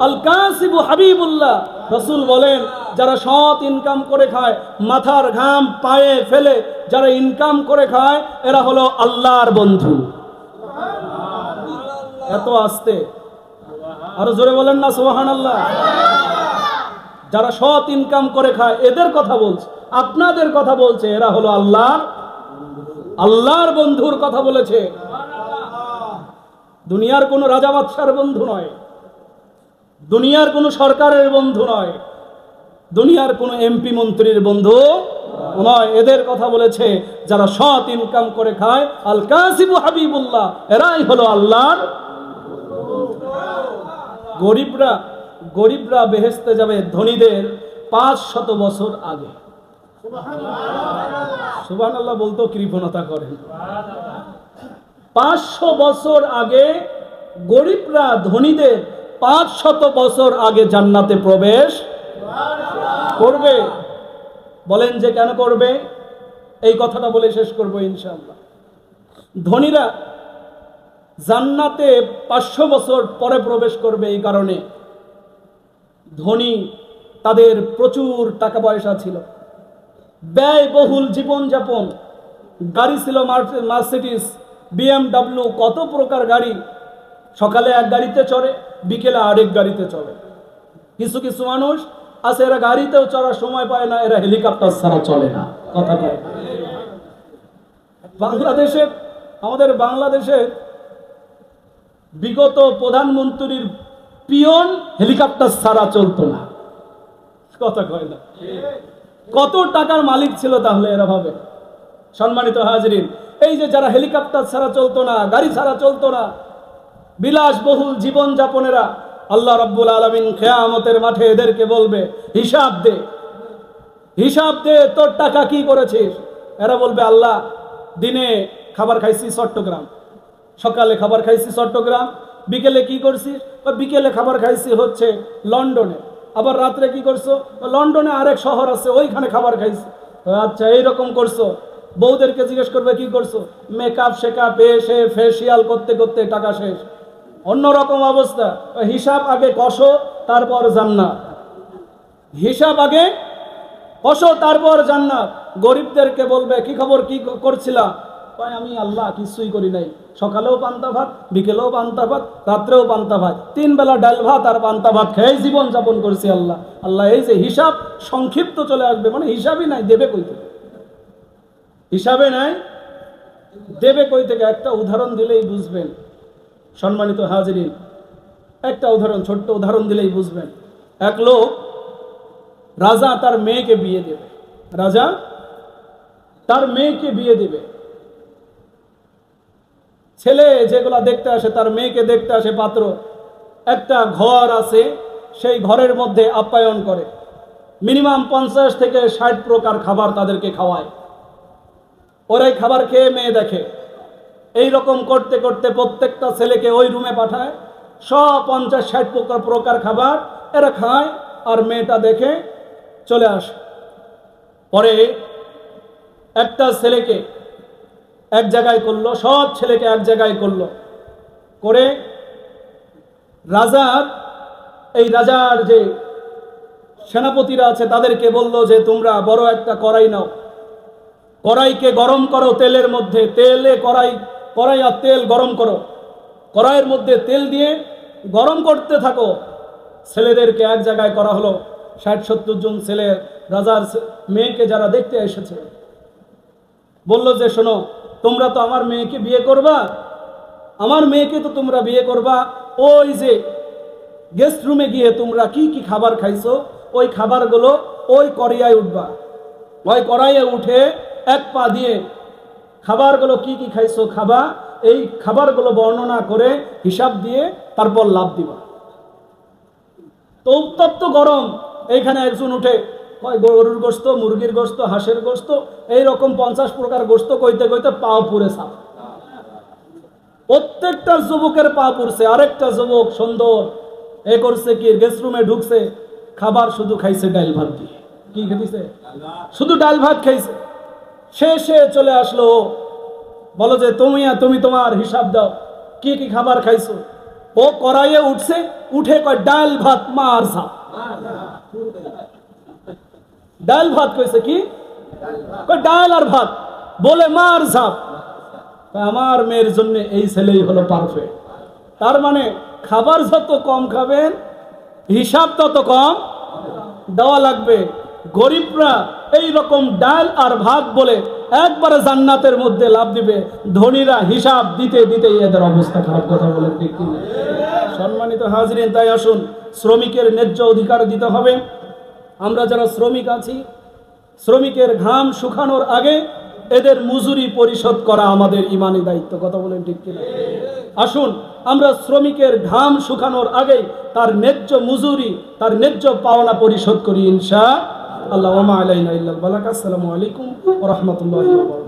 আল কাসিবু হাবিবুল্লাহ। রাসূল বলেন যারা সৎ ইনকাম করে খায়, মাথার ঘাম পায়ে ফেলে যারা ইনকাম করে খায়, এরা হলো আল্লাহর বন্ধু। এত আস্তে, আরো জোরে বলেন না সুবহানাল্লাহ। যারা সৎ ইনকাম করে খায় এদের কথা বলছে, আপনাদের কথা বলছে, এরা হলো আল্লাহর বন্ধুর কথা বলেছে। দুনিয়ার কোনো রাজা বাদশার বন্ধু নয়, দুনিয়ার কোনো সরকারের বন্ধু নয়, দুনিয়ার কোনো এমপি মন্ত্রীর বন্ধু নয়। এদের কথা বলেছে যারা সৎ ইনকাম করে খায়, আল কাসিবু হাবিবুল্লাহ, এরাই হলো আল্লাহর। গরিবরা বেহেশতে যাবে ধনীদের 500 বছর আগে। সুবহানাল্লাহ বলতেও কৃপণতা করেন। 500 বছর আগে গরিবরা ধনীদের 500 বছর আগে জান্নাতে প্রবেশ করবে। বলেন যে কেন করবে? এই কথাটা বলে শেষ করবো ইনশাআল্লাহ। ধনীরা জান্নাতে 500 বছর পরে প্রবেশ করবে এই কারণে, ধনী তাদের প্রচুর টাকা পয়সা ছিল, ব্যয়বহুল জীবনযাপন, গাড়ি ছিল মার্সিডিস, BMW, কত প্রকার গাড়ি। সকালে এক গাড়িতে চড়ে, বিকেলে আরেক গাড়িতে চড়ে। কিছু কিছু মানুষ আছে এরা গাড়িতেও চড়ার সময় পায় না, এরা হেলিকপ্টার ছাড়া চলে না। কথা কয় আমাদের বাংলাদেশে বিগত প্রধানমন্ত্রীর পিয়ন হেলিকপ্টার ছাড়া চলতো না। কথা কয় না। কত টাকার মালিক ছিল তাহলে এরা ভাবে। সম্মানিত হাজিরিন, এই যে যারা হেলিকপ্টার ছাড়া চলতো না, গাড়ি ছাড়া চলতো না, বিলাসবহুল জীবন যাপনেরা, আল্লাহ রাব্বুল আলামিন কিয়ামতের মাঠে এদেরকে বলবে হিসাব দে তোর টাকা কি করেছিস। এরা বলবে আল্লাহ দিনে খাবার খাইছি চট্টগ্রাম, সকালে খাবার খাইছি চট্টগ্রাম, বিকেলে কি করছিস? বিকেলে খাবার খাইছি হচ্ছে লন্ডনে, আবার রাত্রে কি করছো? লন্ডনে আরেক শহর আছে ওইখানে খাবার খাইছি। আচ্ছা এইরকম করছো। বউদেরকে জিজ্ঞেস করবে কি করছো? মেকআপ শেকআপ এসে ফেসিয়াল করতে করতে টাকা শেষ। অন্যরকম অবস্থা। হিসাব আগে কষো তারপর জান্নাত, হিসাব আগে কষো তারপর জান্নাত। গরিবদেরকে বলবে কি খবর, কি করছিলা? আমি আল্লাহ কিছুই করি নাই, সকালেও পান্তা ভাত, বিকেলেও পান্তা ভাত, রাত্রেও পান্তা ভাত, 3 বেলা ডাল ভাত আর পান্তা ভাত খেয়ে জীবন যাপন করছি আল্লাহ। আল্লাহ এই যে হিসাব সংক্ষিপ্ত চলে আসবে, মানে হিসাবই নাই, দেবে কই থেকে? হিসাবে নাই, দেবে কই থেকে? একটা উদাহরণ দিলেই বুঝবেন সম্মানিত হাজিরিন, একটা উদাহরণ, ছোট্ট উদাহরণ দিলেই বুঝবেন। এক লোক রাজা তার মেয়েকে বিয়ে দেবে, রাজা তার মেয়েকে বিয়ে দেবে। ছেলে যেগুলা দেখতে আসে, তার মেয়েকে দেখতে আসে পাত্র, একটা ঘর আছে, সেই ঘরের মধ্যে আপ্যায়ন করে, মিনিমাম 50 থেকে 60 প্রকার খাবার তাদেরকে খাওয়ায়। ওরাই খাবার খেয়ে মেয়ে দেখে। এই রকম করতে করতে প্রত্যেকটা ছেলেকে ওই রুমে পাঠায়, সব 50-60 প্রকার খাবার এরা খায়, আর মেয়েটা দেখে চলে আসে। পরে একটা ছেলেকে এক জায়গায় করলো, সব ছেলেকে এক জায়গায় করলো, করে রাজার যে সেনাপতিরা আছে তাদেরকে বলল যে তোমরা বড় একটা কড়াই নাও, কড়াইকে গরম করো তেলের মধ্যে, কড়াই আর তেল গরম করো, কড়াইয়ের মধ্যে তেল দিয়ে গরম করতে থাকো। ছেলেদেরকে এক জায়গায় করা হলো, 60-70 জন ছেলে রাজার মেয়েকে যারা দেখতে এসেছে বলল যে শোনো, তোমরা তো আমার মেয়েকে বিয়ে করবা, আমার মেয়েকে তো তোমরা বিয়ে করবা, ওই যে গেস্ট রুমে গিয়ে তোমরা কি কি খাবার খাইছো ওই খাবারগুলো ওই কড়াইয়ে উঠবা, ওই কড়াইয়ে উঠে এক পা দিয়ে খাবারগুলো কি কি খাইছো খাবা, এই খাবারগুলো বর্ণনা করে হিসাব দিয়ে তারপর লাভ দিবা। তো উত্তপ্ত গরম, এইখানে একজন উঠে গরুর গোস্ত, মুরগির গোস্ত, হাঁসের গোস্ত, এইরকম 50 প্রকার গোস্ত কইতে কইতে পাও পুড়ে সাপ। প্রত্যেকটা যুবকের পা পুড়ছে। আরেকটা যুবক সুন্দর এ করছে কি, গেস্ট রুমে ঢুকছে, খাবার শুধু খাইছে ডাল ভাত দিয়ে। কি খেয়েছে? শুধু ডাল ভাত খাইছে। শেষে চলে আসলো, বলো যে তুমি তোমার হিসাব দাও, কি কি খাবার খাইছো। ও কড়াইয়ে উঠছে, উঠে কয় ডাল ভাত মার ঝাপ। ডাল ভাত কইছে কি? কয় ডাল আর ভাত, বলে মার ঝাপ। আমার মেয়ের জন্য এই ছেলেই হলো পারফেক্ট। তার মানে খাবার যত কম খাবেন, হিসাব তত কম দেওয়া লাগবে। গরিবরা এই রকম ডাল আর ভাত বলে একবারে জান্নাতের মধ্যে লাভ দিবে, ধনীরা হিসাব দিতে দিতে এদের অবস্থা খারাপ। কথা বলে ঠিক কি? সম্মানিত হাজরিন, তাই আসুন শ্রমিকের ন্যায্য অধিকার দিতে হবে। আমরা যারা শ্রমিক আছি, শ্রমিকের ঘাম শুকানোর আগে এদের মজুরি পরিশোধ করা আমাদের ইমানি দায়িত্ব। কথা বলেন ঠিক কিনা? আসুন আমরা শ্রমিকের ঘাম শুকানোর আগে তার ন্যায্য মজুরি, তার ন্যায্য পাওনা পরিশোধ করি ইনশাআল্লাহ। ওয়া মা আলাইনা ইল্লাল বালাগ। আসসালামু আলাইকুম ওয়া রাহমাতুল্লাহি ওয়া বারাকাতুহু।